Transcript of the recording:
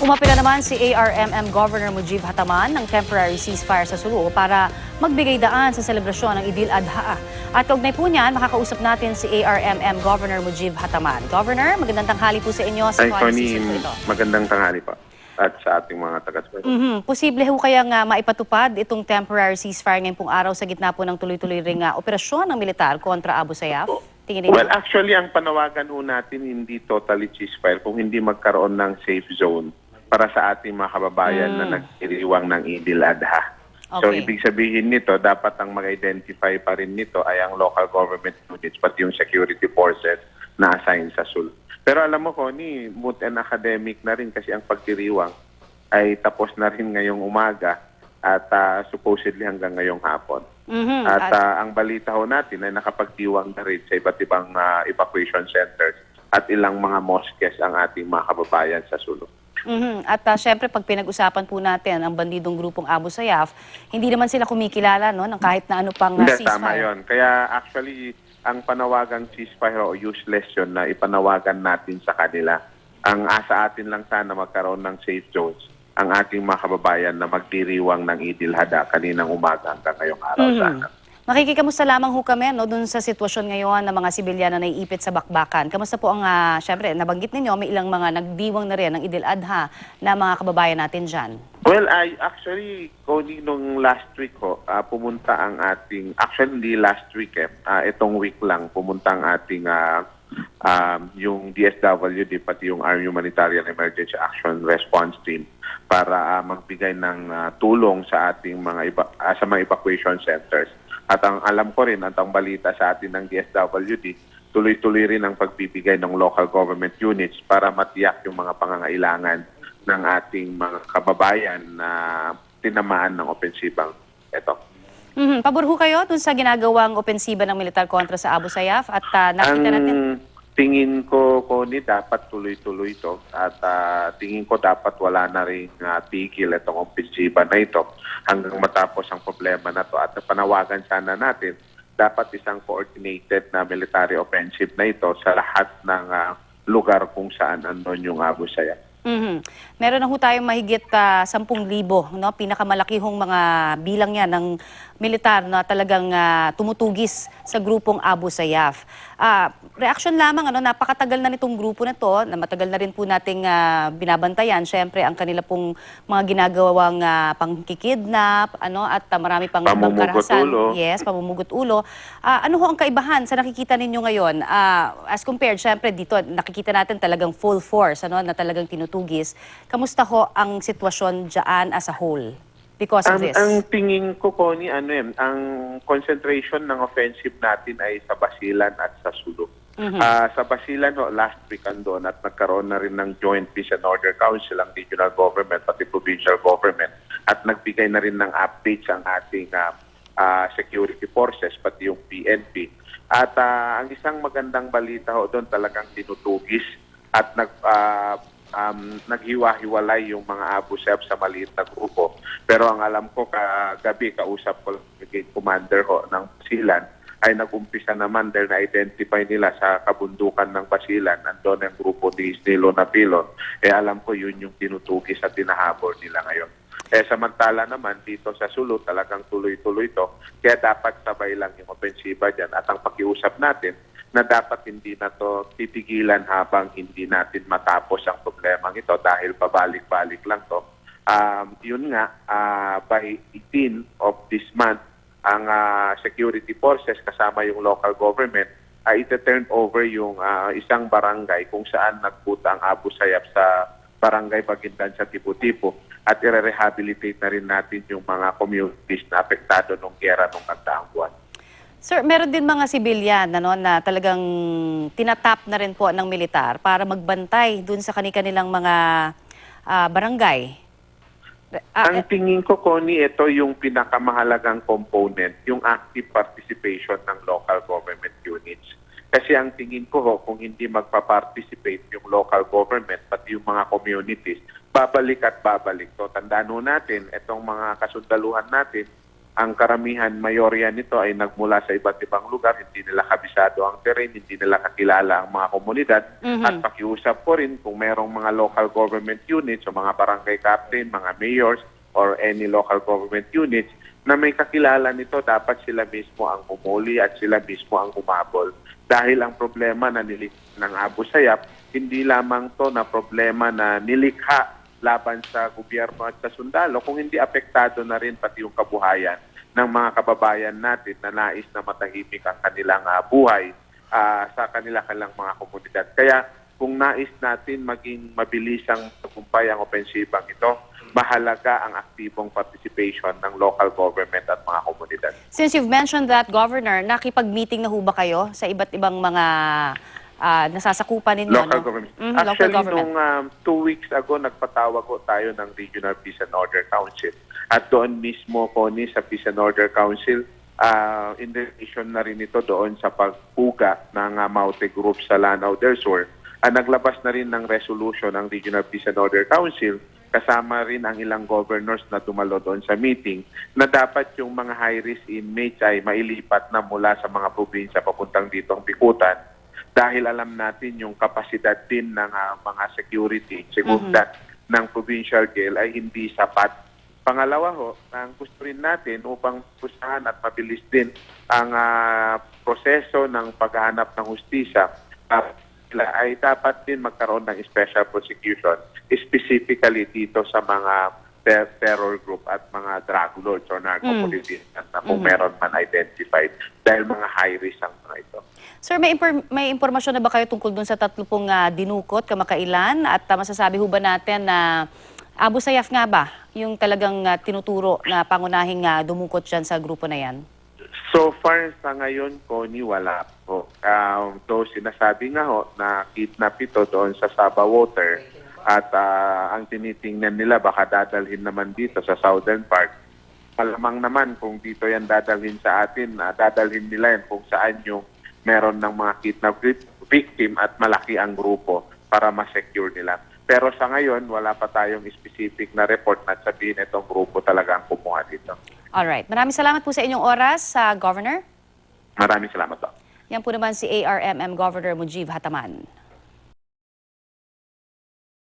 Umapila naman si ARMM Governor Mujib Hataman ng temporary ceasefire sa Sulu para magbigay daan sa selebrasyon ng Idil Adha. At kaugnay po niyan, makakausap natin si ARMM Governor Mujib Hataman. Governor, magandang tanghali po sa inyo sa policy po ito. Magandang tanghali po at sa ating mga taga-subaybay. Posible ho kayang maipatupad itong temporary ceasefire ngayong pong araw sa gitna po ng tuloy-tuloy ring operasyon ng militar kontra Abu Sayyaf? Tingin Well, ninyo? actually, ang panawagan ho natin hindi totally ceasefire kung hindi magkaroon ng safe zone para sa ating mga kababayan na nagdiriwang ng Idil Adha. So, Okay. ibig sabihin nito, dapat ang mag-identify pa rin nito ay ang local government units, pati yung security forces na assign sa Sulu. Pero alam mo, Connie, moot and academic na rin kasi ang pagdiriwang ay tapos na rin ngayong umaga at supposedly hanggang ngayong hapon. At ang balita ho natin ay nakapagdiwang na rin sa iba't ibang evacuation centers at ilang mga mosques ang ating mga kababayan sa Sulu. At syempre, pag pinag-usapan po natin ang bandidong grupong Abu Sayyaf, hindi naman sila kumikilala no, ng kahit na ano pang Hindi, ceasefire. tama yun. Kaya actually, ang panawagang ceasefire o useless yun na ipanawagan natin sa kanila. Ang asa atin lang sana magkaroon ng safe zones ang ating mga kababayan na magdiriwang ng Idil Adha kaninang umaga hanggang ngayong araw sana. Makikikamusta lamang ho kami no, dun sa sitwasyon ngayon ng mga sibilyan na naiipit sa bakbakan. Kamusta po ang, syempre, nabanggit ninyo, may ilang mga nagdiwang na rin ng Idil Adha na mga kababayan natin dyan. Well, actually, Connie, nung last week ho, pumunta ang ating, actually hindi last week itong week lang, pumunta ang ating yung DSWD pati yung Army Humanitarian Emergency Action Response Team para magbigay ng tulong sa ating sa mga evacuation centers. At ang alam ko rin at ang balita sa atin ng DSWD, tuloy-tuloy rin ang pagbibigay ng local government units para matiyak yung mga pangangailangan ng ating mga kababayan na tinamaan ng opensibang ito. Pabor ho kayo dun sa ginagawang opensiba ng militar kontra sa Abu Sayyaf at nakita natin... Tingin ko, Connie, dapat tuloy-tuloy ito at tingin ko dapat wala na rin tigil itong opensiba na ito hanggang matapos ang problema na ito. At panawagan sana natin, dapat isang coordinated na military offensive na ito sa lahat ng lugar kung saan andun yung Abu Sayyaf. Meron na ho tayong mahigit 10,000, no? Pinakamalaki hong mga bilang yan ng militar na talagang tumutugis sa grupong Abu Sayyaf. Reaksyon lamang, napakatagal na nitong grupo na to, na matagal na rin po nating binabantayan. Siyempre, ang kanila pong mga ginagawang pangkikidnap, at marami pang Pamumugot karahasan. ulo. Yes, pamumugot ulo. Ano ho ang kaibahan sa nakikita ninyo ngayon? As compared, syempre, dito nakikita natin talagang full force, na talagang tinutugis. Kamusta ho ang sitwasyon dyan as a whole because of this? Ang tingin ko, Connie, ang concentration ng offensive natin ay sa Basilan at sa Sulu. Sa Basilan, last week andun at nagkaroon na rin ng Joint Peace and Order Council ang regional government pati provincial government at nagbigay na rin ng updates ang ating security forces pati yung PNP. At ang isang magandang balita doon talagang tinutugis at naghiwa-hiwalay yung mga Abu Sayyaf sa maliit na grupo. Pero ang alam ko kagabi, kausap ko lang yung commander ng Basilan, ay nag-umpisa naman dahil na-identify nila sa kabundukan ng Basilan, nandun ang grupo ni Isnilo Napilon. Alam ko yun yung tinutugis at tinahabol nila ngayon. Samantala naman dito sa Sulu talagang tuloy-tuloy to. Kaya dapat sabay lang yung ofensiba dyan. At ang pakiusap natin na dapat hindi na to titigilan habang hindi natin matapos ang problemang ito dahil pabalik-balik lang to. Yun nga, by 18 of this month, ang security forces kasama yung local government ay ite-turn over yung isang barangay kung saan nagpunta ang Abu Sayyaf sa barangay Bagindan sa Tipo-Tipo at i-rehabilitate na rin natin yung mga communities na apektado nung gera nung nagdaang buwan. Sir, meron din mga sibilyan na talagang tinatap na rin po ng militar para magbantay dun sa kanilang mga barangay. Ang tingin ko, Connie, ito yung pinakamahalagang component, yung active participation ng local government units. Kasi ang tingin ko, kung hindi magpa-participate yung local government, pati yung mga communities, babalik at babalik. So, tandaan natin, itong mga kasundaluhan natin, ang karamihan, mayorya nito ay nagmula sa iba't ibang lugar, hindi nila kabisado ang terrain, hindi nila kakilala ang mga komunidad. At pakiusap ko rin kung merong mga local government units o mga barangay captain, mga mayors, or any local government units na may kakilala nito, dapat sila mismo ang pumuli at sila mismo ang umabol. Dahil ang problema na nilikha ng Abu Sayyaf, hindi lamang to na problema na nilikha laban sa gobyerno at sa sundalo, kung hindi apektado na rin pati yung kabuhayan ng mga kababayan natin na nais na matahimik ang kanilang buhay sa kanilang mga komunidad. Kaya kung nais natin maging mabilisang tagumpay ang opensibang ito, mahalaga ang aktibong participation ng local government at mga komunidad. Since you've mentioned that, Governor, nakipag-meeting na ho ba kayo sa iba't ibang mga nasasakupan ninyo? Local no? government. Local Actually, government. nung 2 weeks ago, nagpatawag ko tayo ng Regional Peace and Order Council. At doon mismo, Connie, sa Peace and Order Council, in relation na rin ito doon sa pagpuga ng Maute Group sa Lanao del Sur. Naglabas na rin ng resolution ng Regional Peace and Order Council, kasama rin ang ilang governors na dumalo doon sa meeting, na dapat yung mga high-risk inmates ay mailipat na mula sa mga probinsya papuntang dito ang Bikutan, dahil alam natin yung kapasidad din ng mga security, seguridad ng provincial jail ay hindi sapat. Pangalawa ho, ang gusto rin natin upang pusahan at mabilis din ang proseso ng paghahanap ng hustisya, ay dapat din magkaroon ng special prosecution, specifically dito sa mga terror group at mga drug lords or narco-politicians na kung meron man identified, dahil mga high risk ang mga ito. Sir, may impormasyon na ba kayo tungkol dun sa 30 dinukot kamakailan? At masasabi ho ba natin na Abu Sayyaf nga ba yung talagang tinuturo na pangunahing dumukot dyan sa grupo na yan? So far sa ngayon, Connie, wala po. Though sinasabi nga ho na kidnap ito doon sa Saba Water at ang tinitingnan nila baka dadalhin naman dito sa southern part. Malamang naman kung dito yan dadalhin sa atin, dadalhin nila yan kung saan yung meron ng mga kidnap victim at malaki ang grupo para ma-secure nila. Pero sa ngayon, wala pa tayong specific na report na sabihin itong grupo talaga ang kumuha dito. Alright. Maraming salamat po sa inyong oras, Governor. Maraming salamat po. Yan po naman si ARMM Governor Mujib Hataman.